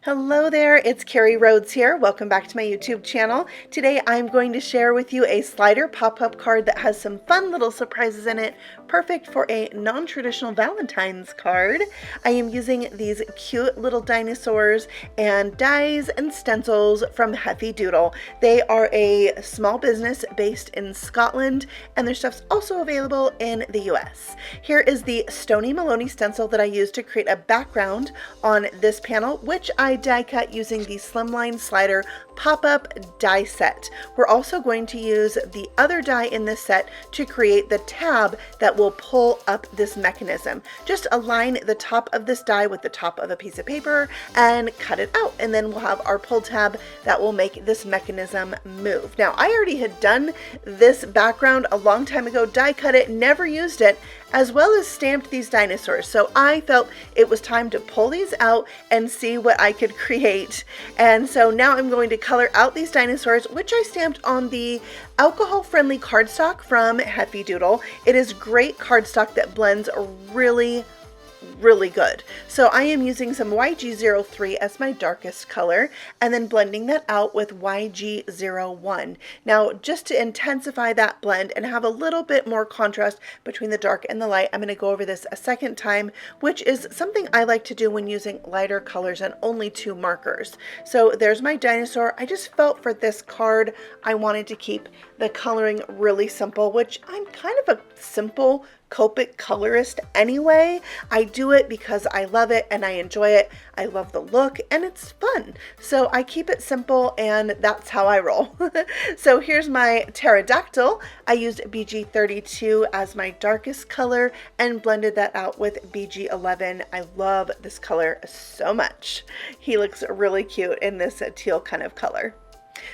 Hello there, it's Carrie Rhodes here. Welcome back to my YouTube channel. Today I'm going to share with you a slider pop-up card that has some fun little surprises in it, perfect for a non-traditional Valentine's card. I am using these cute little dinosaurs and dies and stencils from Heffy Doodle. They are a small business based in Scotland, and their stuff's also available in the US. Here is the Stoney Maloney stencil that I used to create a background on this panel, which I die cut using the Slimline Slider Pop Up die set. We're also going to use the other die in this set to create the tab that will pull up this mechanism. Just align the top of this die with the top of a piece of paper and cut it out, and then we'll have our pull tab that will make this mechanism move. Now, I already had done this background a long time ago, die cut it, never used it, as well as stamped these dinosaurs. So I felt it was time to pull these out and see what I could create. And so now I'm going to color out these dinosaurs, which I stamped on the alcohol-friendly cardstock from Heffy Doodle. It is great cardstock that blends really good. So I am using some YG03 as my darkest color and then blending that out with YG01. Now, just to intensify that blend and have a little bit more contrast between the dark and the light, I'm going to go over this a second time, which is something I like to do when using lighter colors and only 2 markers. So there's my dinosaur. I just felt for this card I wanted to keep the coloring really simple, which I'm kind of a simple Copic colorist anyway. I do it because I love it and I enjoy it. I love the look and it's fun. So I keep it simple and that's how I roll. So here's my pterodactyl. I used BG32 as my darkest color and blended that out with BG11. I love this color so much. He looks really cute in this teal kind of color.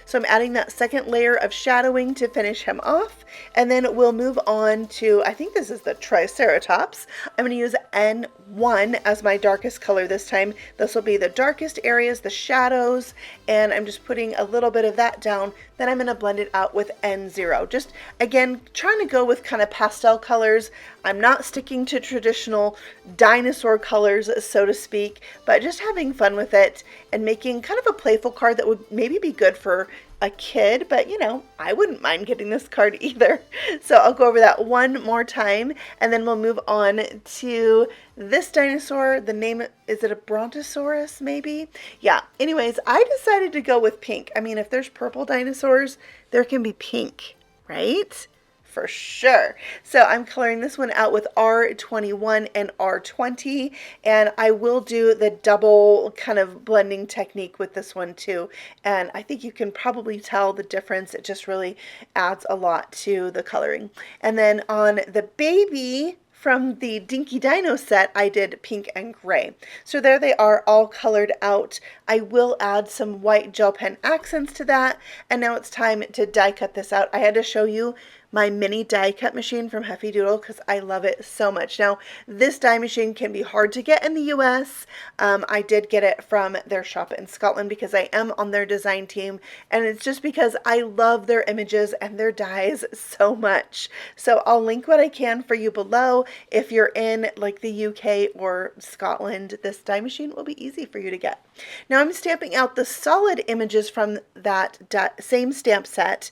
So I'm adding that second layer of shadowing to finish him off, and then we'll move on to, I think this is the Triceratops. I'm going to use N1 as my darkest color this time. This will be the darkest areas, the shadows, and I'm just putting a little bit of that down. Then I'm going to blend it out with N0. Just, again, trying to go with kind of pastel colors. I'm not sticking to traditional dinosaur colors, so to speak, but just having fun with it and making kind of a playful card that would maybe be good for a kid, but you know, I wouldn't mind getting this card either. So I'll go over that one more time and then we'll move on to this dinosaur. The name, is it a Brontosaurus maybe? Yeah, anyways, I decided to go with pink. I mean, if there's purple dinosaurs, there can be pink, right? For sure. So I'm coloring this one out with R21 and R20, and I will do the double kind of blending technique with this one too. And I think you can probably tell the difference. It just really adds a lot to the coloring. And then on the baby from the Dinky Dino set, I did pink and gray. So there they are, all colored out. I will add some white gel pen accents to that. And now it's time to die cut this out. I had to show you my mini die cut machine from Heffy Doodle because I love it so much. Now, this die machine can be hard to get in the US. I did get it from their shop in Scotland because I am on their design team, and it's just because I love their images and their dies so much. So I'll link what I can for you below. If you're in like the UK or Scotland, this die machine will be easy for you to get. Now I'm stamping out the solid images from that same stamp set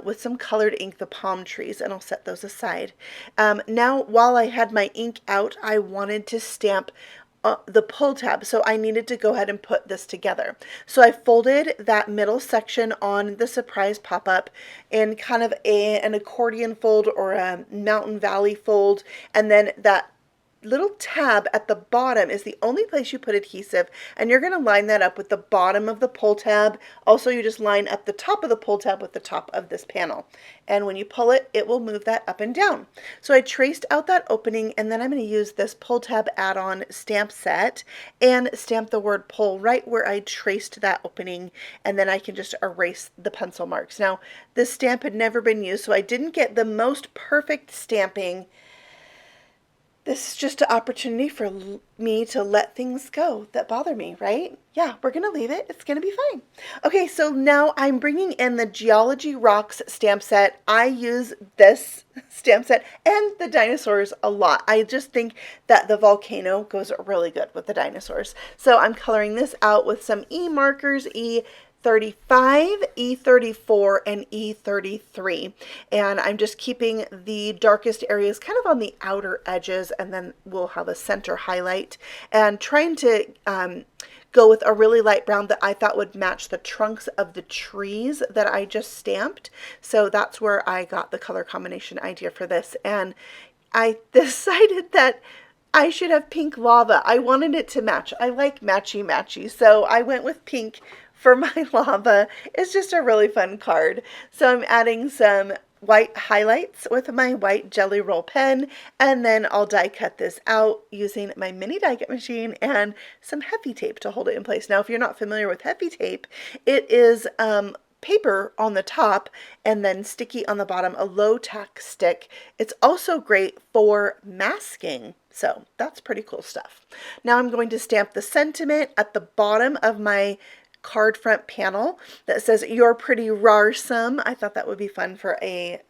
with some colored ink, the palm trees, and I'll set those aside. Now, while I had my ink out, I wanted to stamp the pull tab, so I needed to go ahead and put this together. So I folded that middle section on the surprise pop-up in kind of an accordion fold or a mountain valley fold, and then that little tab at the bottom is the only place you put adhesive, and you're going to line that up with the bottom of the pull tab. Also, you just line up the top of the pull tab with the top of this panel, and when you pull it, it will move that up and down. So I traced out that opening, and then I'm going to use this pull tab add-on stamp set and stamp the word pull right where I traced that opening, and then I can just erase the pencil marks. Now, this stamp had never been used, so I didn't get the most perfect stamping. This is just an opportunity for me to let things go that bother me, right? Yeah, we're going to leave it. It's going to be fine. Okay, so now I'm bringing in the Geology Rocks stamp set. I use this stamp set and the dinosaurs a lot. I just think that the volcano goes really good with the dinosaurs. So I'm coloring this out with some E markers, E35, E34, and E33. And I'm just keeping the darkest areas kind of on the outer edges, and then we'll have a center highlight, and trying to go with a really light brown that I thought would match the trunks of the trees that I just stamped. So that's where I got the color combination idea for this. And I decided that I should have pink lava. I wanted it to match. I like matchy-matchy, so I went with pink for my lava. It's just a really fun card. So I'm adding some white highlights with my white Jelly Roll pen, and then I'll die cut this out using my mini die cut machine and some Heffy tape to hold it in place. Now, if you're not familiar with Heffy tape, it is paper on the top and then sticky on the bottom, a low tack stick. It's also great for masking. So that's pretty cool stuff. Now I'm going to stamp the sentiment at the bottom of my card front panel that says, "You're pretty Rawrsome." I thought that would be fun for a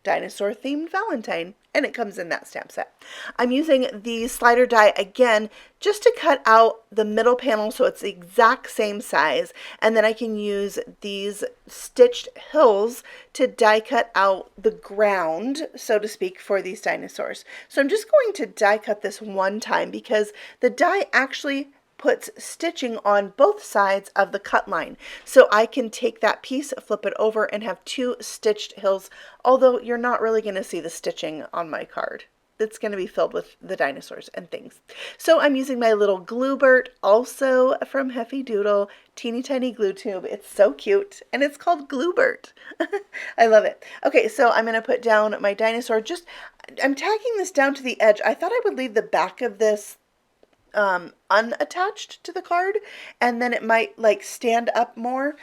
dinosaur themed Valentine, and it comes in that stamp set. I'm using the slider die again just to cut out the middle panel so it's the exact same size, and then I can use these stitched hills to die cut out the ground, so to speak, for these dinosaurs. So I'm just going to die cut this one time because the die actually puts stitching on both sides of the cut line. So I can take that piece, flip it over, and have two stitched hills, although you're not really going to see the stitching on my card. It's going to be filled with the dinosaurs and things. So I'm using my little glue burt, also from Heffy Doodle, teeny tiny glue tube. It's so cute, and it's called Glue Burt. I love it. Okay, so I'm going to put down my dinosaur. I'm tacking this down to the edge. I thought I would leave the back of this unattached to the card, and then it might like stand up more.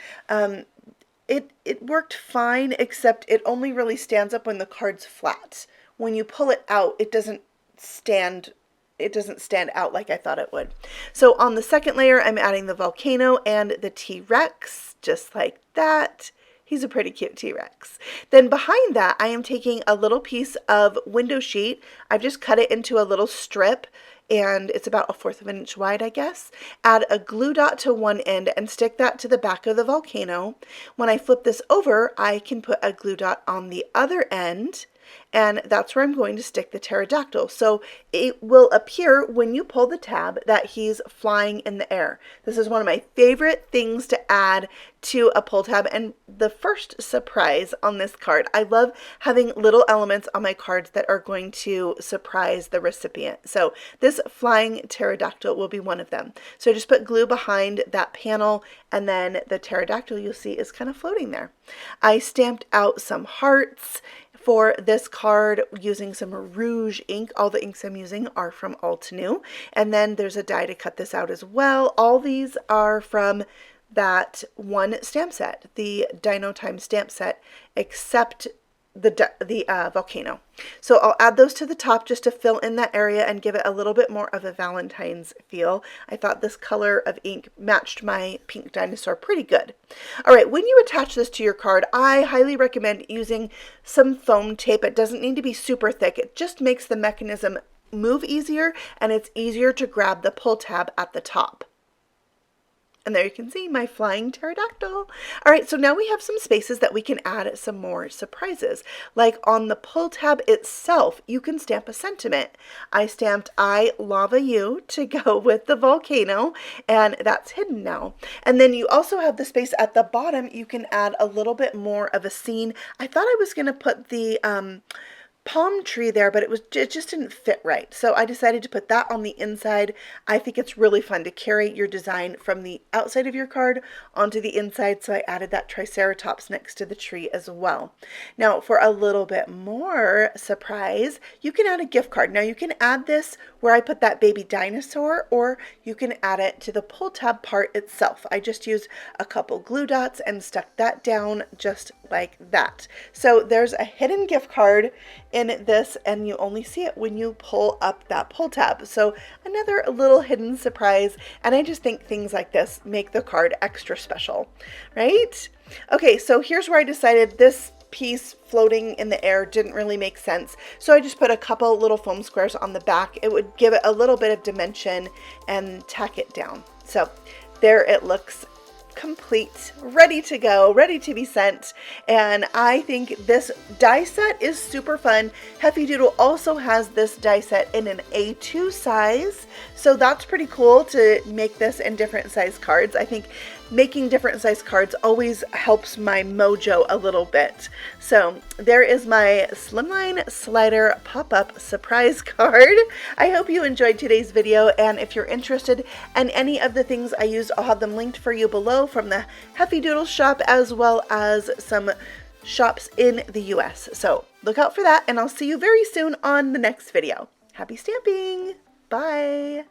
It worked fine, except it only really stands up when the card's flat. When you pull it out, it doesn't stand out like I thought it would. So on the second layer, I'm adding the volcano and the T-Rex, just like that. He's a pretty cute T-Rex. Then behind that, I am taking a little piece of window sheet. I've just cut it into a little strip, and it's about 1/4 of an inch wide, I guess. Add a glue dot to one end and stick that to the back of the volcano. When I flip this over, I can put a glue dot on the other end, and that's where I'm going to stick the pterodactyl. So it will appear when you pull the tab that he's flying in the air. This is one of my favorite things to add to a pull tab, and the first surprise on this card. I love having little elements on my cards that are going to surprise the recipient. So this flying pterodactyl will be one of them. So I just put glue behind that panel, and then the pterodactyl you'll see is kind of floating there. I stamped out some hearts for this card using some Rouge ink. All the inks I'm using are from Altenew. And then there's a die to cut this out as well. All these are from that one stamp set, the Dino Time stamp set, except the volcano. So I'll add those to the top just to fill in that area and give it a little bit more of a Valentine's feel. I thought this color of ink matched my pink dinosaur pretty good. All right, when you attach this to your card, I highly recommend using some foam tape. It doesn't need to be super thick. It just makes the mechanism move easier, and it's easier to grab the pull tab at the top. And there you can see my flying pterodactyl. All right, so now we have some spaces that we can add some more surprises. Like on the pull tab itself, you can stamp a sentiment. I stamped "I lava you" to go with the volcano, and that's hidden now. And then you also have the space at the bottom. You can add a little bit more of a scene. I thought I was going to put the palm tree there, but it just didn't fit right. So I decided to put that on the inside. I think it's really fun to carry your design from the outside of your card onto the inside, so I added that Triceratops next to the tree as well. Now for a little bit more surprise, you can add a gift card. Now you can add this where I put that baby dinosaur, or you can add it to the pull tab part itself. I just used a couple glue dots and stuck that down just like that. So there's a hidden gift card in this, and you only see it when you pull up that pull tab. So another little hidden surprise, and I just think things like this make the card extra special, right? Okay, so here's where I decided this piece floating in the air didn't really make sense, so I just put a couple little foam squares on the back. It would give it a little bit of dimension and tack it down. So there it looks, complete, ready to go, ready to be sent. And I think this die set is super fun. Heffy Doodle also has this die set in an A2 size, so that's pretty cool to make this in different size cards. I think making different size cards always helps my mojo a little bit. So there is my Slimline Slider Pop Up surprise card. I hope you enjoyed today's video, and if you're interested in any of the things I used, I'll have them linked for you below from the Heffy Doodle shop as well as some shops in the US. So look out for that, and I'll see you very soon on the next video. Happy stamping! Bye!